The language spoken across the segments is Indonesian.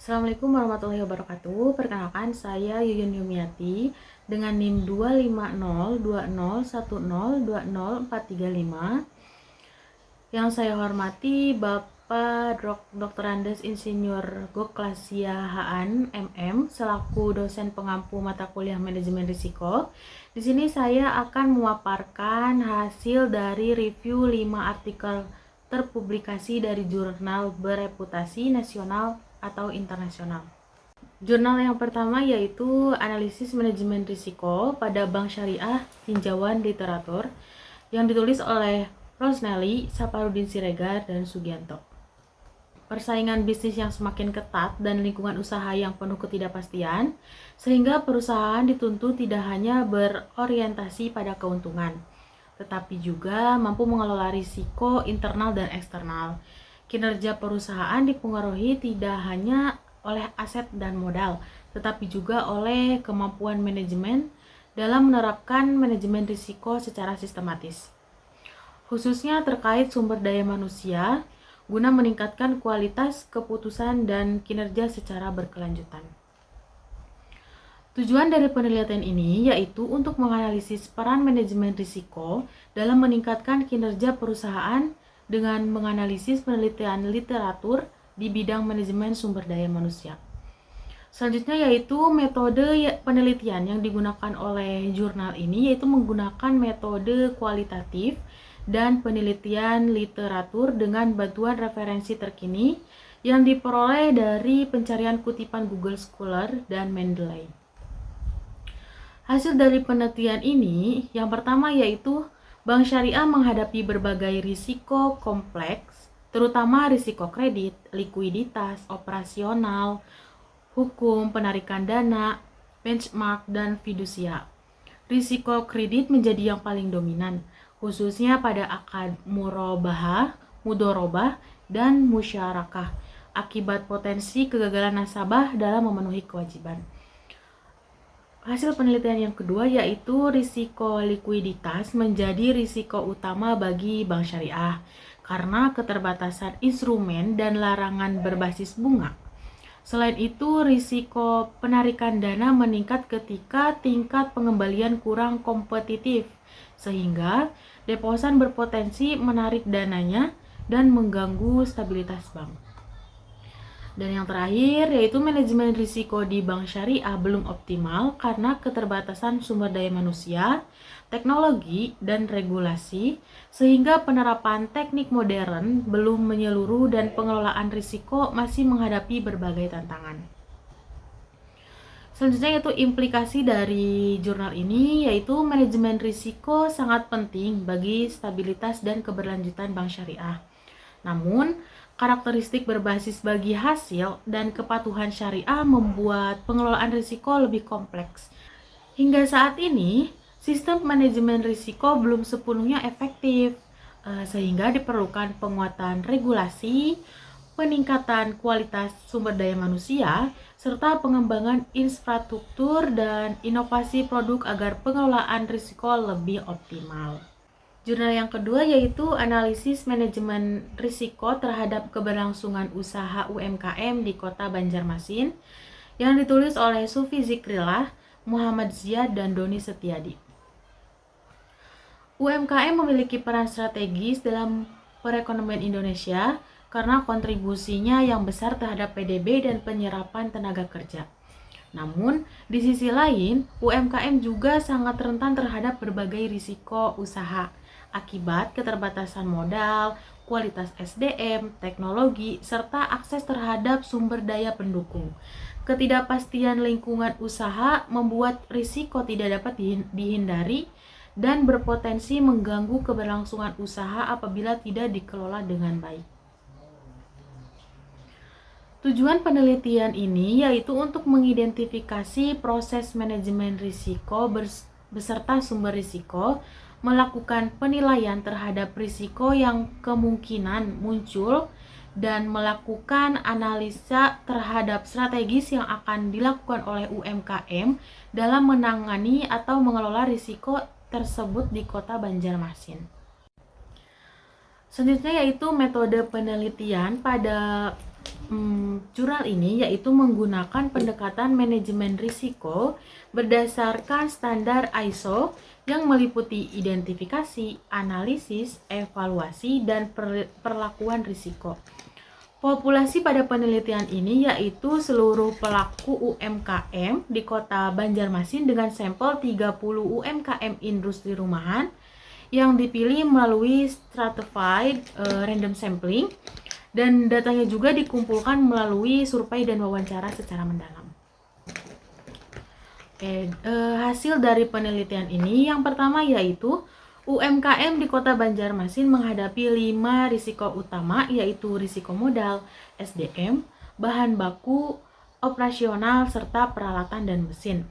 Assalamualaikum warahmatullahi wabarakatuh. Perkenalkan, saya Yuyun Yumiati dengan NIM 25020102043 Yang saya hormati Bapak Dr. Andes Insinyur Goklasya Haan MM selaku dosen pengampu mata kuliah manajemen risiko. Di sini saya akan memaparkan hasil dari review 5 artikel terpublikasi dari jurnal bereputasi nasional atau internasional. Jurnal yang pertama yaitu Analisis Manajemen Risiko pada Bank Syariah Tinjauan Literatur yang ditulis oleh Rosnelly, Saparudin Siregar, dan Sugianto. Persaingan bisnis yang semakin ketat dan lingkungan usaha yang penuh ketidakpastian, sehingga perusahaan dituntut tidak hanya berorientasi pada keuntungan, tetapi juga mampu mengelola risiko internal dan eksternal. Kinerja perusahaan dipengaruhi tidak hanya oleh aset dan modal, tetapi juga oleh kemampuan manajemen dalam menerapkan manajemen risiko secara sistematis, khususnya terkait sumber daya manusia, guna meningkatkan kualitas keputusan dan kinerja secara berkelanjutan. Tujuan dari penelitian ini yaitu untuk menganalisis peran manajemen risiko dalam meningkatkan kinerja perusahaan dengan menganalisis penelitian literatur di bidang manajemen sumber daya manusia. Selanjutnya yaitu metode penelitian yang digunakan oleh jurnal ini yaitu menggunakan metode kualitatif dan penelitian literatur dengan bantuan referensi terkini yang diperoleh dari pencarian kutipan Google Scholar dan Mendeley. Hasil dari penelitian ini yang pertama yaitu Bank Syariah menghadapi berbagai risiko kompleks, terutama risiko kredit, likuiditas, operasional, hukum, penarikan dana, benchmark, dan fidusia. Risiko kredit menjadi yang paling dominan, khususnya pada akad murabahah, mudorobah, dan musyarakah, akibat potensi kegagalan nasabah dalam memenuhi kewajiban. Hasil penelitian yang kedua yaitu risiko likuiditas menjadi risiko utama bagi bank syariah karena keterbatasan instrumen dan larangan berbasis bunga. Selain itu, risiko penarikan dana meningkat ketika tingkat pengembalian kurang kompetitif, sehingga deposan berpotensi menarik dananya dan mengganggu stabilitas bank. Dan yang terakhir yaitu manajemen risiko di bank syariah belum optimal karena keterbatasan sumber daya manusia, teknologi, dan regulasi, sehingga penerapan teknik modern belum menyeluruh dan pengelolaan risiko masih menghadapi berbagai tantangan. Selanjutnya yaitu implikasi dari jurnal ini yaitu manajemen risiko sangat penting bagi stabilitas dan keberlanjutan bank syariah. Namun, karakteristik berbasis bagi hasil dan kepatuhan syariah membuat pengelolaan risiko lebih kompleks. Hingga saat ini, sistem manajemen risiko belum sepenuhnya efektif, sehingga diperlukan penguatan regulasi, peningkatan kualitas sumber daya manusia, serta pengembangan infrastruktur dan inovasi produk agar pengelolaan risiko lebih optimal. Jurnal yang kedua yaitu Analisis Manajemen Risiko terhadap Keberlangsungan Usaha UMKM di Kota Banjarmasin yang ditulis oleh Sufi Zikrillah, Muhammad Ziyad, dan Doni Setiadi. UMKM memiliki peran strategis dalam perekonomian Indonesia karena kontribusinya yang besar terhadap PDB dan penyerapan tenaga kerja. Namun, di sisi lain, UMKM juga sangat rentan terhadap berbagai risiko usaha akibat keterbatasan modal, kualitas SDM, teknologi, serta akses terhadap sumber daya pendukung. Ketidakpastian lingkungan usaha membuat risiko tidak dapat dihindari dan berpotensi mengganggu keberlangsungan usaha apabila tidak dikelola dengan baik. Tujuan penelitian ini yaitu untuk mengidentifikasi proses manajemen risiko beserta sumber risiko, melakukan penilaian terhadap risiko yang kemungkinan muncul, dan melakukan analisa terhadap strategis yang akan dilakukan oleh UMKM dalam menangani atau mengelola risiko tersebut di Kota Banjarmasin. Selanjutnya yaitu metode penelitian pada Jurnal ini yaitu menggunakan pendekatan manajemen risiko berdasarkan standar ISO yang meliputi identifikasi, analisis, evaluasi, dan perlakuan risiko. Populasi pada penelitian ini yaitu seluruh pelaku UMKM di Kota Banjarmasin dengan sampel 30 UMKM industri rumahan yang dipilih melalui stratified random sampling, dan datanya juga dikumpulkan melalui survei dan wawancara secara mendalam. Hasil dari penelitian ini yang pertama yaitu UMKM di Kota Banjarmasin menghadapi 5 risiko utama, yaitu risiko modal, SDM, bahan baku, operasional, serta peralatan dan mesin.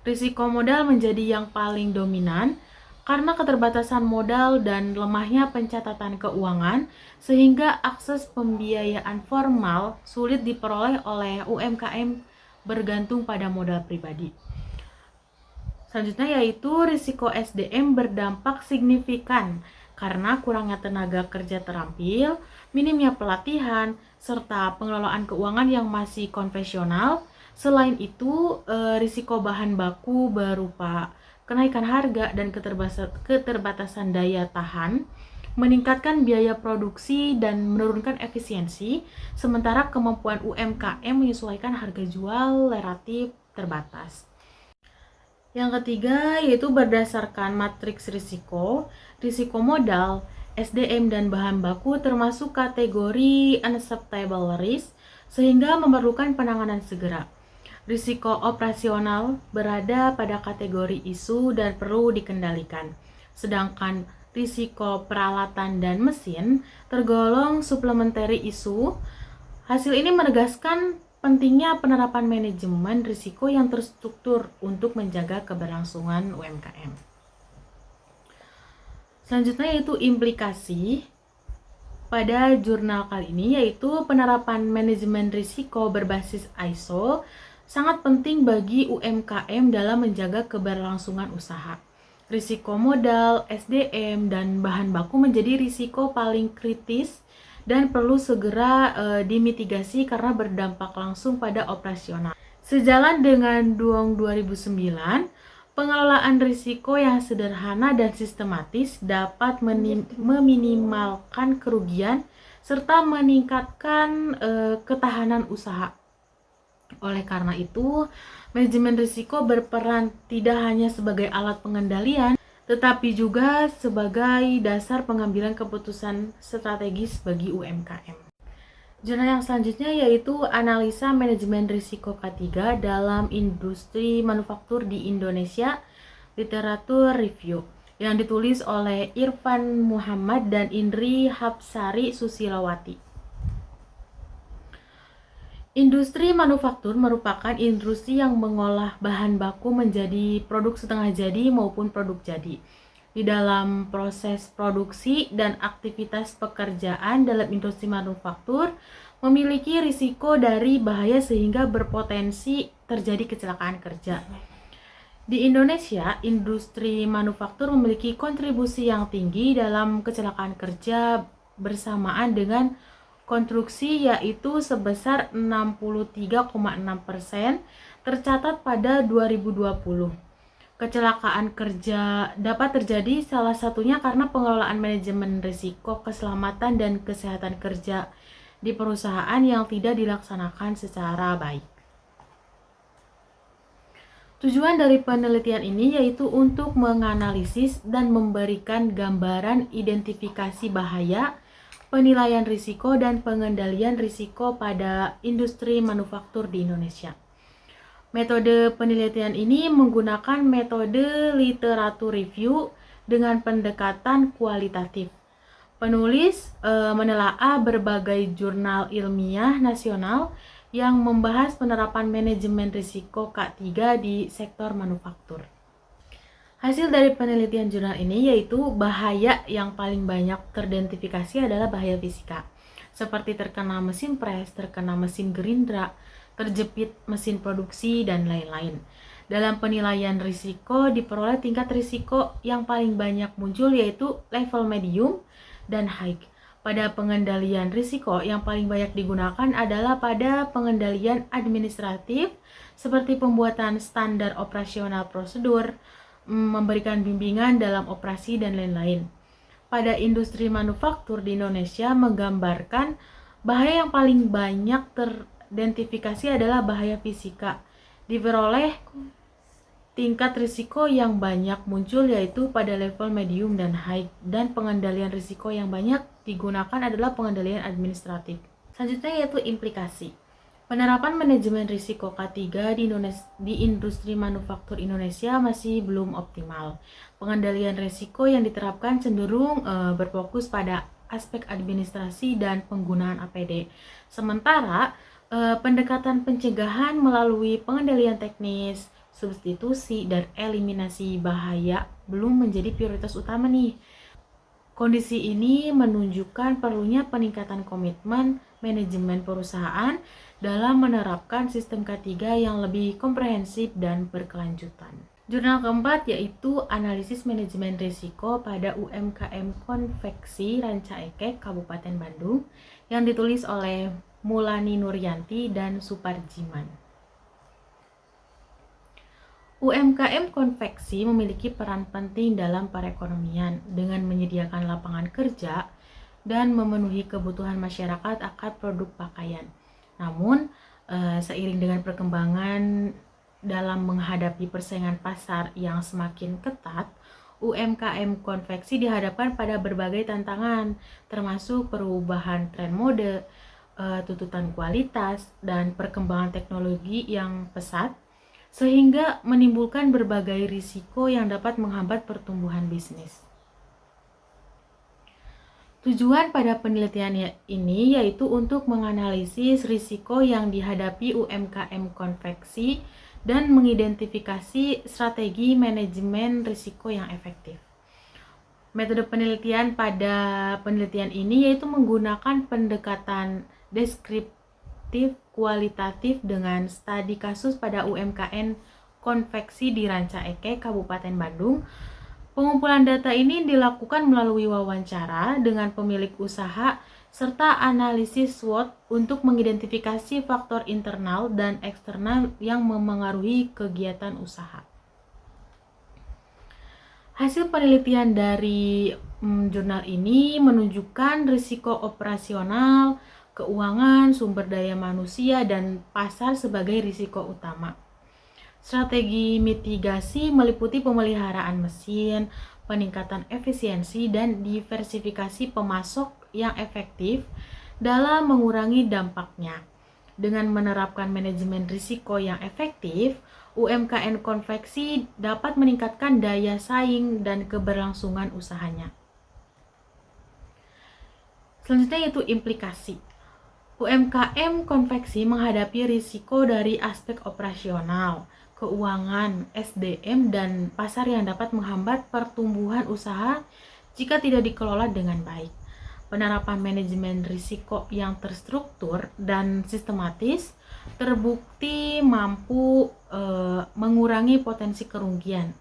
Risiko modal menjadi yang paling dominan karena keterbatasan modal dan lemahnya pencatatan keuangan, sehingga akses pembiayaan formal sulit diperoleh oleh UMKM bergantung pada modal pribadi. Selanjutnya yaitu risiko SDM berdampak signifikan karena kurangnya tenaga kerja terampil, minimnya pelatihan, serta pengelolaan keuangan yang masih konvensional. Selain itu, risiko bahan baku berupa kenaikan harga dan keterbatasan daya tahan meningkatkan biaya produksi dan menurunkan efisiensi, sementara kemampuan UMKM menyesuaikan harga jual relatif terbatas. Yang ketiga yaitu berdasarkan matriks risiko modal, SDM, dan bahan baku termasuk kategori unacceptable risk sehingga memerlukan penanganan segera. Risiko operasional berada pada kategori isu dan perlu dikendalikan. Sedangkan risiko peralatan dan mesin tergolong supplementary isu. Hasil ini menegaskan pentingnya penerapan manajemen risiko yang terstruktur untuk menjaga keberlangsungan UMKM. Selanjutnya yaitu implikasi pada jurnal kali ini, yaitu penerapan manajemen risiko berbasis ISO sangat penting bagi UMKM dalam menjaga keberlangsungan usaha. Risiko modal, SDM, dan bahan baku menjadi risiko paling kritis dan perlu segera dimitigasi karena berdampak langsung pada operasional. Sejalan dengan DUONG 2009, pengelolaan risiko yang sederhana dan sistematis dapat meminimalkan kerugian serta meningkatkan ketahanan usaha. Oleh karena itu, manajemen risiko berperan tidak hanya sebagai alat pengendalian, tetapi juga sebagai dasar pengambilan keputusan strategis bagi UMKM. Jurnal yang selanjutnya yaitu analisa manajemen risiko K3 dalam industri manufaktur di Indonesia, literatur review, yang ditulis oleh Irfan Muhammad dan Indri Hapsari Susilawati. Industri manufaktur merupakan industri yang mengolah bahan baku menjadi produk setengah jadi maupun produk jadi. Di dalam proses produksi dan aktivitas pekerjaan dalam industri manufaktur memiliki risiko dari bahaya sehingga berpotensi terjadi kecelakaan kerja. Di Indonesia, industri manufaktur memiliki kontribusi yang tinggi dalam kecelakaan kerja bersamaan dengan konstruksi, yaitu sebesar 63,6% tercatat pada 2020. Kecelakaan kerja dapat terjadi salah satunya karena pengelolaan manajemen risiko keselamatan dan kesehatan kerja di perusahaan yang tidak dilaksanakan secara baik. Tujuan dari penelitian ini yaitu untuk menganalisis dan memberikan gambaran identifikasi bahaya, penilaian risiko, dan pengendalian risiko pada industri manufaktur di Indonesia. Metode penelitian ini menggunakan metode literatur review dengan pendekatan kualitatif. Penulis menelaah berbagai jurnal ilmiah nasional yang membahas penerapan manajemen risiko K3 di sektor manufaktur. Hasil dari penelitian jurnal ini yaitu bahaya yang paling banyak teridentifikasi adalah bahaya fisika, seperti terkena mesin pres, terkena mesin gerindra, terjepit mesin produksi, dan lain-lain. Dalam penilaian risiko diperoleh tingkat risiko yang paling banyak muncul yaitu level medium dan high. Pada pengendalian risiko yang paling banyak digunakan adalah pada pengendalian administratif seperti pembuatan standar operasional prosedur, memberikan bimbingan dalam operasi dan lain-lain. Pada industri manufaktur di Indonesia menggambarkan bahaya yang paling banyak teridentifikasi adalah bahaya fisika. Diperoleh tingkat risiko yang banyak muncul yaitu pada level medium dan high, dan pengendalian risiko yang banyak digunakan adalah pengendalian administratif. Selanjutnya yaitu implikasi. Penerapan manajemen risiko K3 di industri manufaktur Indonesia masih belum optimal. Pengendalian risiko yang diterapkan cenderung berfokus pada aspek administrasi dan penggunaan APD. Sementara pendekatan pencegahan melalui pengendalian teknis, substitusi, dan eliminasi bahaya belum menjadi prioritas utama nih. Kondisi ini menunjukkan perlunya peningkatan komitmen manajemen perusahaan dalam menerapkan sistem K3 yang lebih komprehensif dan berkelanjutan. Jurnal keempat yaitu Analisis Manajemen Risiko pada UMKM Konveksi Ranca Ekek, Kabupaten Bandung, yang ditulis oleh Mulani Nuryanti dan Suparjiman. UMKM konveksi memiliki peran penting dalam perekonomian dengan menyediakan lapangan kerja dan memenuhi kebutuhan masyarakat akan produk pakaian. Namun, seiring dengan perkembangan dalam menghadapi persaingan pasar yang semakin ketat, UMKM konveksi dihadapkan pada berbagai tantangan, termasuk perubahan tren mode, tuntutan kualitas, dan perkembangan teknologi yang pesat, sehingga menimbulkan berbagai risiko yang dapat menghambat pertumbuhan bisnis. Tujuan pada penelitian ini yaitu untuk menganalisis risiko yang dihadapi UMKM konveksi dan mengidentifikasi strategi manajemen risiko yang efektif. Metode penelitian pada penelitian ini yaitu menggunakan pendekatan deskriptif kualitatif dengan studi kasus pada UMKM konveksi di Ranca Ekek, Kabupaten Bandung. Pengumpulan data ini dilakukan melalui wawancara dengan pemilik usaha serta analisis SWOT untuk mengidentifikasi faktor internal dan eksternal yang memengaruhi kegiatan usaha. Hasil penelitian dari jurnal ini menunjukkan risiko operasional, keuangan, sumber daya manusia, dan pasar sebagai risiko utama. Strategi mitigasi meliputi pemeliharaan mesin, peningkatan efisiensi, dan diversifikasi pemasok yang efektif dalam mengurangi dampaknya. Dengan menerapkan manajemen risiko yang efektif, UMKM konveksi dapat meningkatkan daya saing dan keberlangsungan usahanya. Selanjutnya yaitu implikasi. UMKM konveksi menghadapi risiko dari aspek operasional, keuangan, SDM, dan pasar yang dapat menghambat pertumbuhan usaha jika tidak dikelola dengan baik. Penerapan manajemen risiko yang terstruktur dan sistematis terbukti mampu mengurangi potensi kerugian,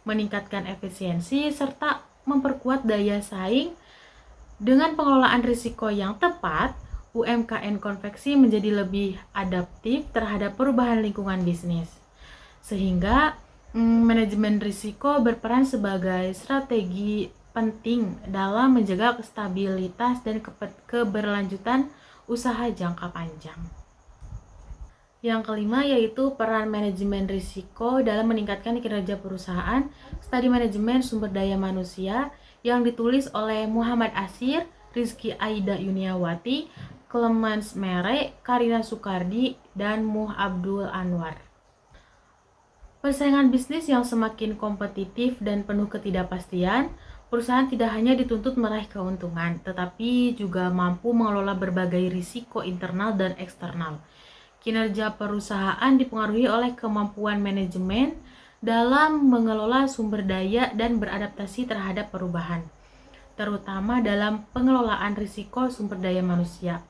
meningkatkan efisiensi, serta memperkuat daya saing. Dengan pengelolaan risiko yang tepat, UMKM konveksi menjadi lebih adaptif terhadap perubahan lingkungan bisnis. Sehingga manajemen risiko berperan sebagai strategi penting dalam menjaga stabilitas dan keberlanjutan usaha jangka panjang. Yang kelima yaitu peran manajemen risiko dalam meningkatkan kinerja perusahaan, studi manajemen sumber daya manusia yang ditulis oleh Muhammad Asir, Rizky Aida Yuniawati, Clemens Mere, Karina Sukardi, dan Muh Abdul Anwar. Persaingan bisnis yang semakin kompetitif dan penuh ketidakpastian, perusahaan tidak hanya dituntut meraih keuntungan, tetapi juga mampu mengelola berbagai risiko internal dan eksternal. Kinerja perusahaan dipengaruhi oleh kemampuan manajemen dalam mengelola sumber daya dan beradaptasi terhadap perubahan, terutama dalam pengelolaan risiko sumber daya manusia.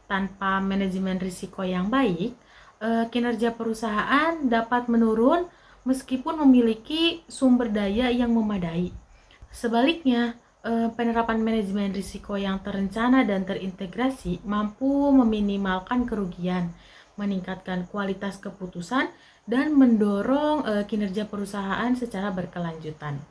Tanpa manajemen risiko yang baik, kinerja perusahaan dapat menurun meskipun memiliki sumber daya yang memadai. Sebaliknya, Penerapan manajemen risiko yang terencana dan terintegrasi mampu meminimalkan kerugian, meningkatkan kualitas keputusan, dan mendorong kinerja perusahaan secara berkelanjutan.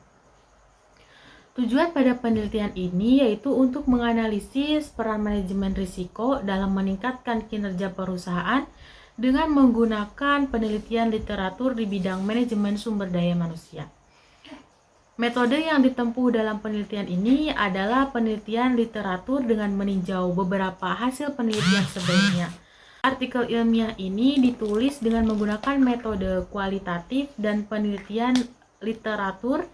Tujuan pada penelitian ini yaitu untuk menganalisis peran manajemen risiko dalam meningkatkan kinerja perusahaan dengan menggunakan penelitian literatur di bidang manajemen sumber daya manusia. Metode yang ditempuh dalam penelitian ini adalah penelitian literatur dengan meninjau beberapa hasil penelitian sebelumnya. Artikel ilmiah ini ditulis dengan menggunakan metode kualitatif dan penelitian literatur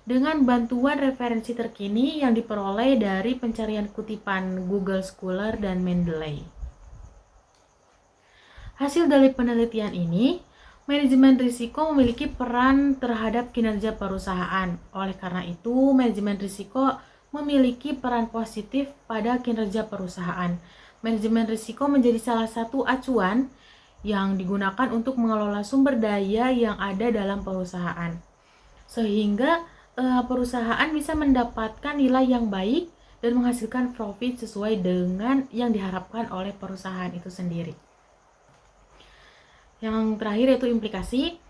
dengan bantuan referensi terkini yang diperoleh dari pencarian kutipan Google Scholar dan Mendeley. Hasil dari penelitian ini, manajemen risiko memiliki peran terhadap kinerja perusahaan. Oleh karena itu, manajemen risiko memiliki peran positif pada kinerja perusahaan. Manajemen risiko menjadi salah satu acuan yang digunakan untuk mengelola sumber daya yang ada dalam perusahaan, sehingga perusahaan bisa mendapatkan nilai yang baik dan menghasilkan profit sesuai dengan yang diharapkan oleh perusahaan itu sendiri. Yang terakhir yaitu implikasi.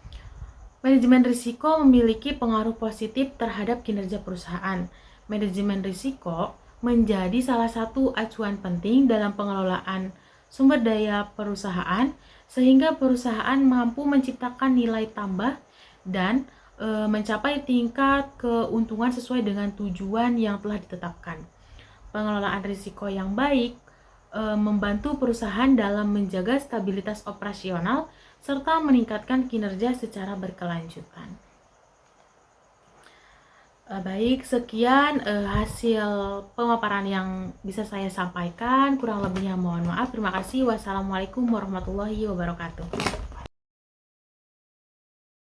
Manajemen risiko memiliki pengaruh positif terhadap kinerja perusahaan. Manajemen risiko menjadi salah satu acuan penting dalam pengelolaan sumber daya perusahaan sehingga perusahaan mampu menciptakan nilai tambah dan mencapai tingkat keuntungan sesuai dengan tujuan yang telah ditetapkan. Pengelolaan risiko yang baik membantu perusahaan dalam menjaga stabilitas operasional serta meningkatkan kinerja secara berkelanjutan. Baik, sekian hasil pemaparan yang bisa saya sampaikan. Kurang lebihnya mohon maaf. Terima kasih. Wassalamualaikum warahmatullahi wabarakatuh.